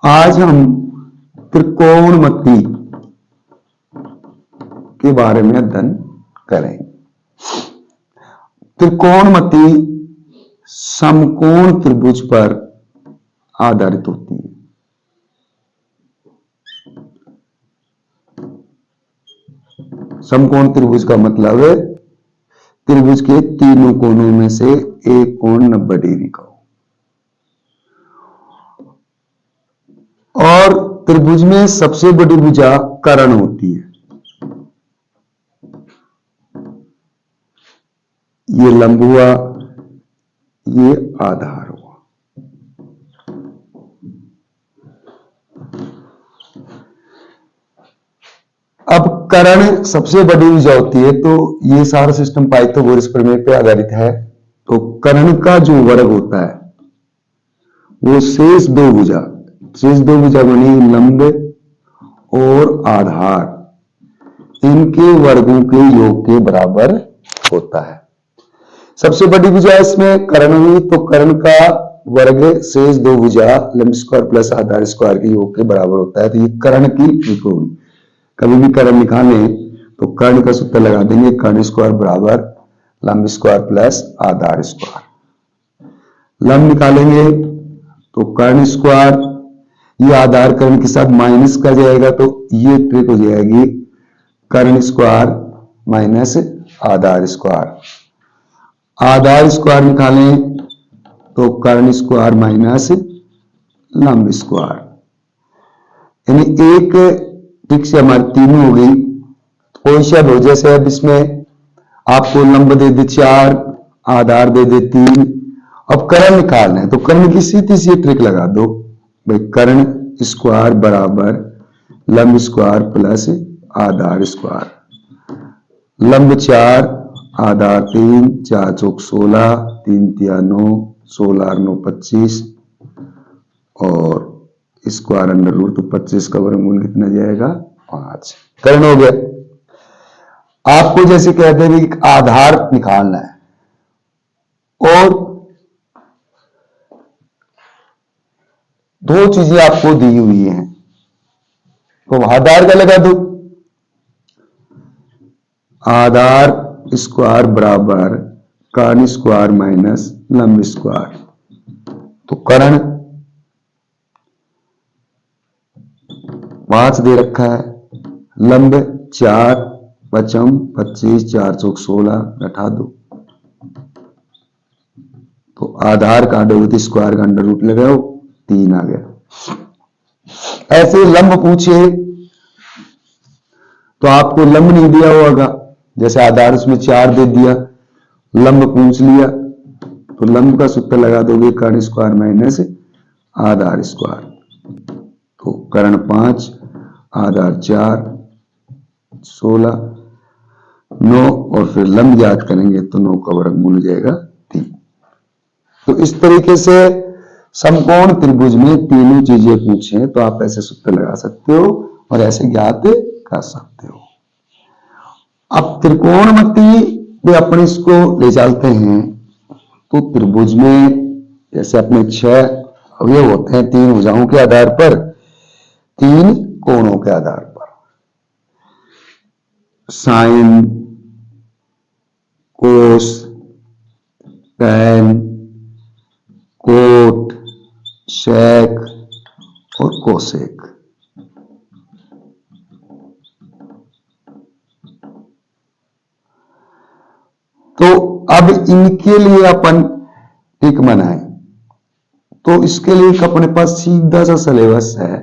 आज हम त्रिकोणमिति के बारे में अध्ययन करेंगे। त्रिकोणमिति समकोण त्रिभुज पर आधारित होती है। समकोण त्रिभुज का मतलब है त्रिभुज के तीनों कोनों में से एक कोण 90 डिग्री का हो और त्रिभुज में सबसे बड़ी भुजा कर्ण होती है। ये लंब हुआ, ये आधार हुआ। अब कर्ण सबसे बड़ी भुजा होती है, तो ये सारा सिस्टम पाइथागोरस प्रमेय पे आधारित है। तो कर्ण का जो वर्ग होता है वो शेष दो भुजा बनी लंब और आधार, इनके वर्गों के योग के बराबर होता है। सबसे बड़ी भुजा इसमें कर्ण हुई, तो कर्ण का वर्ग शेष दो भुजा लंब स्क्वायर प्लस आधार स्क्वायर के योग के बराबर होता है। तो ये कर्ण की ट्रिक होगी। कभी भी कर्ण निकालें तो कर्ण का सूत्र लगा देंगे, कर्ण स्क्वायर बराबर लंब स्क्वायर प्लस आधार स्क्वायर। लंब निकालेंगे तो कर्ण स्क्वायर, ये आधार कर्ण के साथ माइनस कर जाएगा, तो ये ट्रिक हो जाएगी कर्ण स्क्वायर माइनस आधार स्क्वायर। आधार स्क्वायर निकालें तो कर्ण स्क्वायर माइनस लंब स्क्वायर, यानी एक ट्रिक से हमारी तीनों हो गई। कोई सा हो, जैसे अब इसमें आपको लंब दे दे 4, आधार दे दे 3, अब कर्ण निकालना है तो कर्ण की सीधी सी ट्रिक लगा दो भाई, कर्ण स्क्वायर बराबर लंब स्क्वायर प्लस आधार स्क्वायर। लंब 4, आधार 3, 4 चौक 16, 3 तिया 9, 16 9 25 और स्क्वायर अंडर रूट, तो 25 का वर्गमूल कितना जाएगा 5। कर्ण हो गया। आपको जैसे कहते हैं कि आधार निकालना है और दो चीजें आपको दी हुई हैं, तो आधार का लगा दो। आधार स्क्वायर बराबर कर्ण स्क्वायर माइनस लंब स्क्वायर, तो कर्ण 5 दे रखा है, लंब 4 पचम 25, 4 चौक 16 घटा दो, तो आधार का अंडर रूट स्क्वायर का अंडर रूट लगाओ, 3 आ गया। ऐसे लंब पूछे तो आपको लंब नहीं दिया होगा, जैसे आधार उसमें 4 दे दिया, लंब पूछ लिया, तो लंब का सूत्र लगा दोगे कर्ण स्क्वायर माइनस आधार स्क्वायर, तो कर्ण 5 आधार 4 16 9 और फिर लंब याद करेंगे तो 9 का वर्गमूल हो जाएगा 3। तो इस तरीके से समकोण त्रिभुज में तीनों चीजें पूछे तो आप ऐसे सूत्र लगा सकते हो और ऐसे ज्ञात कर सकते हो। अब त्रिकोणमिति में अपन इसको ले चलते हैं, तो त्रिभुज में जैसे अपने 6 अवयव होते हैं, 3 भुजाओं के आधार पर, 3 कोणों के आधार पर। साइन, कोस, टैन, कोट, सेक और कोसेक। तो अब इनके लिए अपन ट्रिक बनाएं, तो इसके लिए अपने पास सीधा सा सिलेबस है,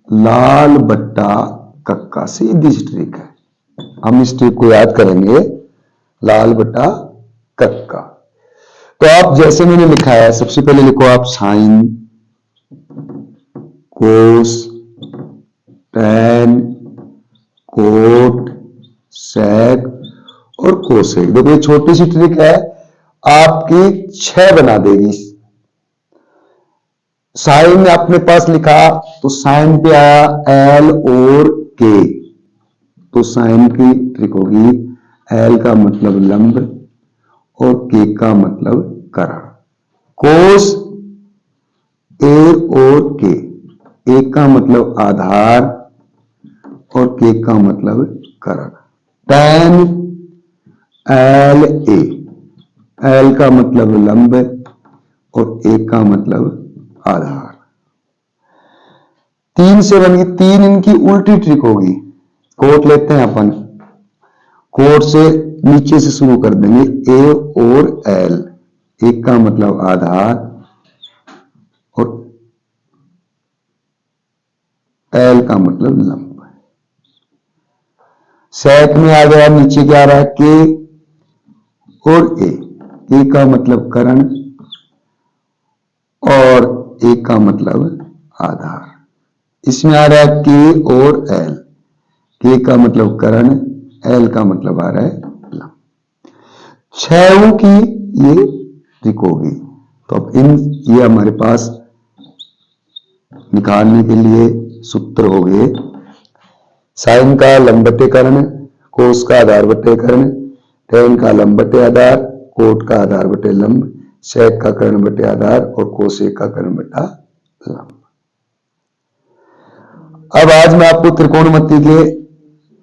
लाल बट्टा कक्का, सीधी सी ट्रिक है। हम इस ट्रिक को याद करेंगे, लाल बट्टा कक्का। तो आप जैसे मैंने लिखा है, सबसे पहले लिखो आप साइन, कोस, टैन, कोट, सेक और कोसेक। देखो ये छोटी सी ट्रिक है, आपकी 6 बना देगी। साइन अपने पास लिखा तो साइन पे आया एल और के, तो साइन की ट्रिक होगी एल का मतलब लंब और के का मतलब कर्ण। कोस ए और के, ए का मतलब आधार और के का मतलब करण। tan एल ए, एल का मतलब लंब और ए का मतलब आधार। 3 से बन गई, 3 इनकी उल्टी ट्रिक होगी। कोट लेते हैं अपन, कोट से नीचे से शुरू कर देंगे। ए और एल, एक का मतलब आधार और एल का मतलब लंब। सेक में आ गया, नीचे क्या आ रहा है, के और ए का मतलब करण और ए का मतलब आधार। इसमें आ रहा है के और एल, के का मतलब करण, एल का मतलब आ रहा है लंब। 6 की ये ट्रिक होगी। तो अब ये हमारे पास निकालने के लिए सूत्र हो गए। साइन का लंब बटे कर्ण, कोस का आधार बटे कर्ण, टेन का लंब बटे आधार, कोट का आधार बटे लंब, सेक का कर्ण बटे आधार और कोसेक का कर्ण बटा लंब। अब आज मैं आपको त्रिकोणमिति के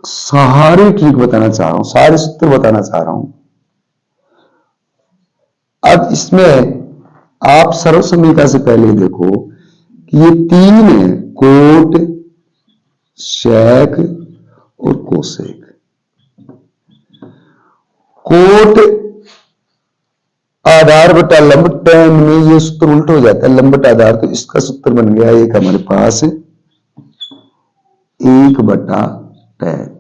सारे ट्रिक बताना चाह रहा हूं, सारे सूत्र बताना चाह रहा हूं। अब इसमें आप सर्व समीकरण से पहले देखो कि ये 3 है, कोट, सेक और कोसेक। कोट आधार बटा लंब, tan में ये सूत्र उल्टा हो जाता है, लंब बटा आधार, तो इसका सूत्र बन गया एक हमारे पास 1 बटा tan।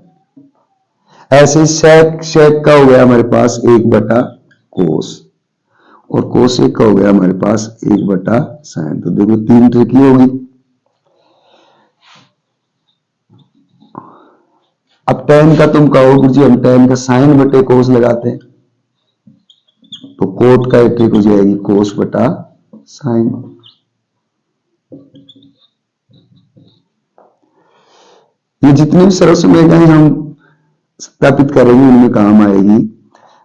ऐसे सेक का हो गया हमारे पास 1 बटा कोस और कोसेक का हो गया हमारे पास 1 बटा साइन। तो देखो 3 ट्रिक ही होगी। अब tan का तुम कहो गुरुजी हम tan का साइन बटे कोस लगाते हैं, तो कोट का एक ट्रिक हो जाएगी कोस बटा साइन। ये जितनी भी सरल समीकरण हम स्थापित करेंगे उनमें काम आएगी।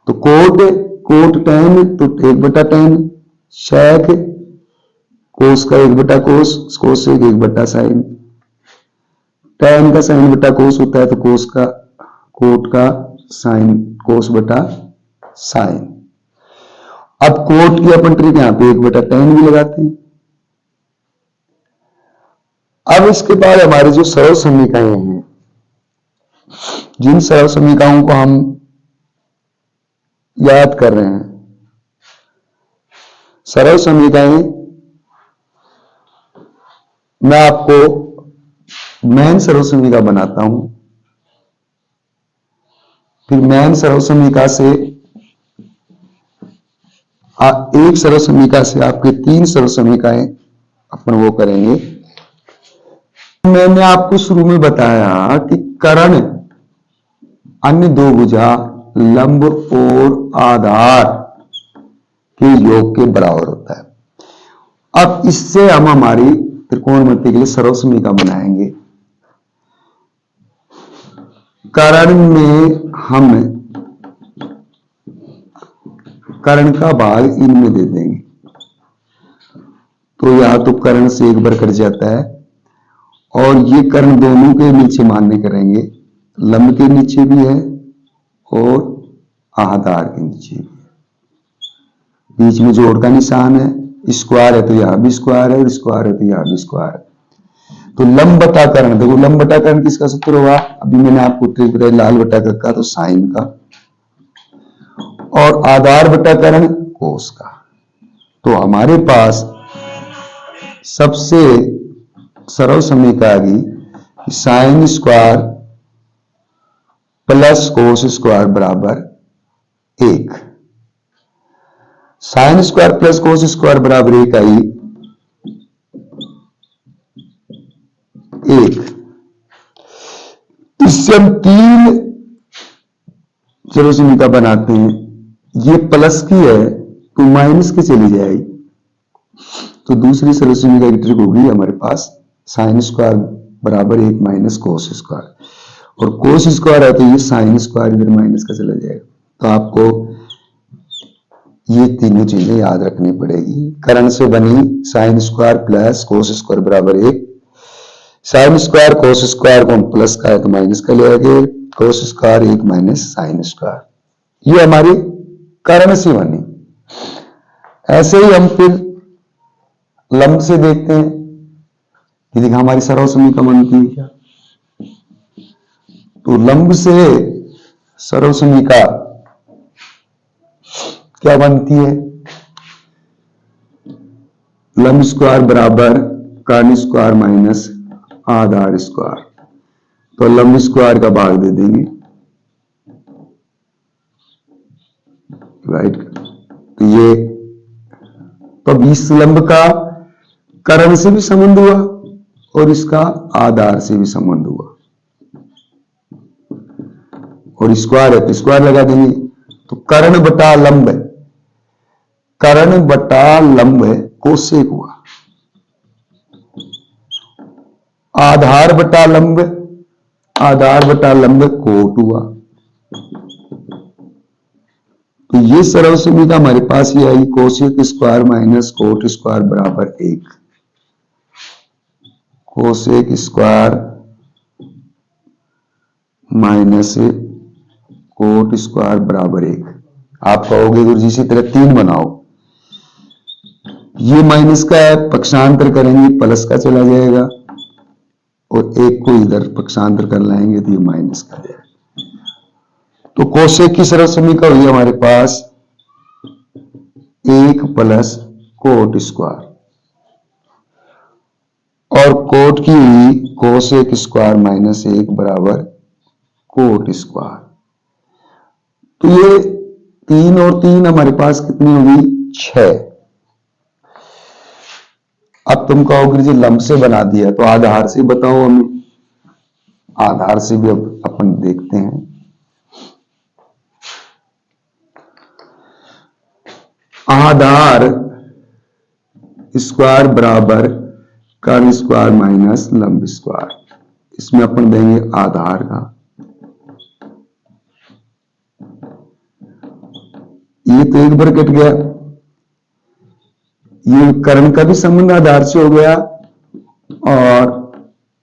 तो कोट tan तो 1 बटा tan, सेक कोस का 1 बटा कोस, कोसेक 1 बटा साइन। tan का साइन बटा कोस होता है, तो कोट का साइन कोस बटा साइन। अब कोट की अपन ट्रिक यहां पे 1 बटा tan भी लगाते हैं। अब इसके बाद हमारी जो सरल समीकरण हैं, जिन सरल समीकरणों को हम याद कर रहे हैं, सरल समीकरण मैं आपको मैन सरल समीकरण बनाता हूं, फिर मैन सरल समीकरण से एक सरल समीकरण से आपके 3 सरल समीकरण अपन वो करेंगे। मैंने आपको शुरू में बताया कि कर्ण अन्य 2 भुजा लंब और आधार के योग के बराबर होता है। अब इससे हम हमारी त्रिकोणमिति के लिए सरल समीकरण बनाएंगे। कर्ण में हम कर्ण का भाग इनमें दे देंगे, तो या तो कर्ण से 1 बार कट जाता है और ये कर्ण दोनों के नीचे मान्य करेंगे, लंब के नीचे भी है और आधार के नीचे भी है। बीच में जोड़ का निशान है, स्क्वायर है तो यहां भी स्क्वायर है और स्क्वायर है तो यहां भी स्क्वायर है। तो लंब बटा कर्ण, देखो लंब बटा कर्ण किसका सूत्र होगा, अभी मैंने आपको ट्रिक बताई लाल बटा का, तो साइन का, और आधार बटा कर्ण कोस का। तो हमारे पास सबसे सरल समीकरण आ गई sine square plus cos square बराबर 1। Sine square plus cos square बराबर 1 आई 1। इससे हम 3 सरल समीकरण बनाते हैं। ये प्लस की है तो माइनस की चली जाएगी, तो दूसरी सरल समीकरण की ट्रिक होगी हमारे पास साइन स्क्वायर बराबर 1 माइनस कोस स्क्वायर, और कोस स्क्वायर है तो ये साइन स्क्वायर इधर माइनस का चला जाएगा। तो आपको ये तीनों चीजें याद रखनी पड़ेगी। कर्ण से बनी sine square plus cos square बराबर 1, साइन स्क्वायर कोस स्क्वायर को हम प्लस का है तो माइनस का ले आएंगे, cos square 1 minus sine square. ये हमारी करण सी बनी। ऐसे ही हम फिर लंब से देखते हैं कि देखा हमारी सर्वसमीका बनती है क्या। तो लंब से सर्वसमीका क्या बनती है, लंब स्क्वायर बराबर कर्ण स्क्वायर माइनस आधार स्क्वायर। तो लंब स्क्वायर का भाग दे देंगे, राइट। तो ये तो इस लंब का कर्ण से भी संबंध हुआ और इसका आधार से भी संबंध हुआ, और स्क्वायर है तो स्क्वायर लगा देंगे। तो कर्ण बटा लंब है, कर्ण बटा लंब है कोसेक हुआ, आधार बटा लंब, आधार बटा लंब कोट हुआ। तो ये सर्वसमीका हमारे पास ये आई cosec square minus cot square बराबर 1, cosec square minus cot square बराबर 1। आप कहोगे गुरु जी इसी तरह 3 बनाओ, ये माइनस का है, पक्षांतर करेंगे प्लस का चला जाएगा, और 1 को इधर पक्षांतर कर लाएंगे तो ये माइनस का जाएगा। तो कोसेक की सर्वसमीका हुई हमारे पास 1 प्लस कोट स्क्वायर, और कोट की हुई कोसेक स्क्वायर माइनस 1 बराबर कोट स्क्वायर। तो ये 3 और 3 हमारे पास कितनी होगी 6। अब तुम कहोगे जी लंब से बना दिया तो आधार से बताओ हमें, आधार से भी अब अपन देखते हैं। आधार स्क्वायर बराबर कर्ण स्क्वायर माइनस लंब स्क्वायर, इसमें अपन देंगे आधार का, ये तो एक बार कट गया, ये कर्ण का भी संबंध आधार से हो गया और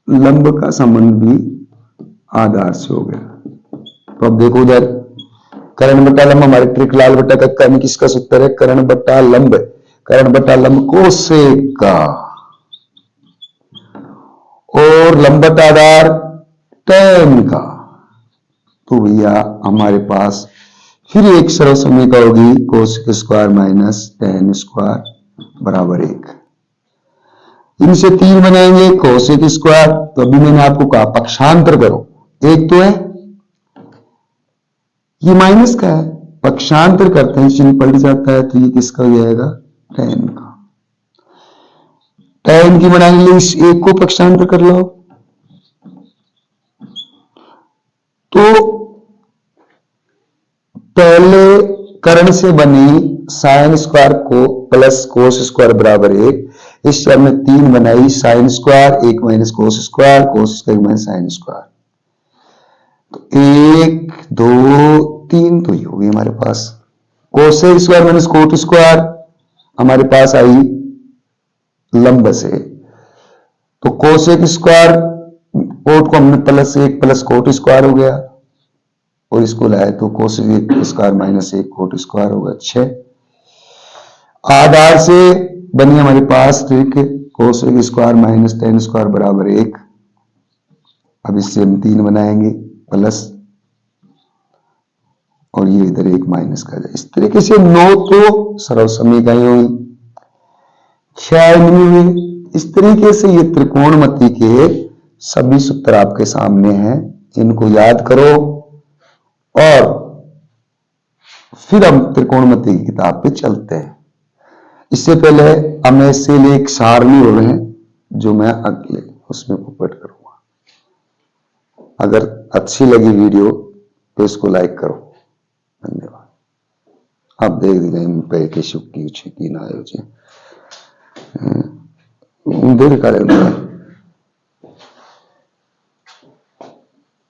लंब का संबंध भी आधार से हो गया। तो अब देखो उधर कर्ण बटा लंब, हमारे ट्रिक लाल बटा का कर्ण किसका सूत्र है, कर्ण बटा लंब, कर्ण बटा लंब कोसेक का, और लंब बटा आधार tan का। तो भैया हमारे पास फिर एक सर्वसमीका होगी cosec square minus tan square बराबर 1। इनसे 3 बनाएंगे कोसेक स्क्वायर, तो अभी मैंने आपको कहा पक्षांतर करो, एक तो है ये माइनस का है, पक्षांतर करते हैं चिन्ह पलट जाता है, तो ये किसका हो जाएगा tan का। tan की बनाने के लिए इस एक को पक्षांतर कर लो, तो पहले कर्ण से बनी साइन स्क्वायर को प्लस कोस स्क्वायर बराबर 1, इससे हमने 3 बनाई sine square 1 minus cos square, cos square minus sine square. तो 1 2 3 तो ये हो गई हमारे पास। Cosec square minus cot square हमारे पास आई लंब से, तो कोसेक स्क्वायर कोट को हमने प्लस 1 प्लस कोट स्क्वायर हो गया, और इसको लाए तो cosec square minus 1 cot square होगा 6। आधार से बनी हमारे पास trick cosec square minus tan square बराबर 1। अब इससे हम 3 बनाएंगे प्लस, और ये इधर 1 माइनस का जाए। इस तरीके से 9 तो सर्वसमीकाएं हुई, 6 हुई। इस तरीके से ये त्रिकोणमिति के सभी सूत्र आपके सामने हैं, इनको याद करो और फिर हम त्रिकोणमिति की किताब पे चलते हैं। इससे पहले हमें इससे लिए एक सारणी हो रहे हैं जो मैं अगले उसमें पुट करूंगा। अगर अच्छी लगी वीडियो तो इसको लाइक करो, धन्यवाद। आप देख देंगे पैके शुक्की ना देर करें।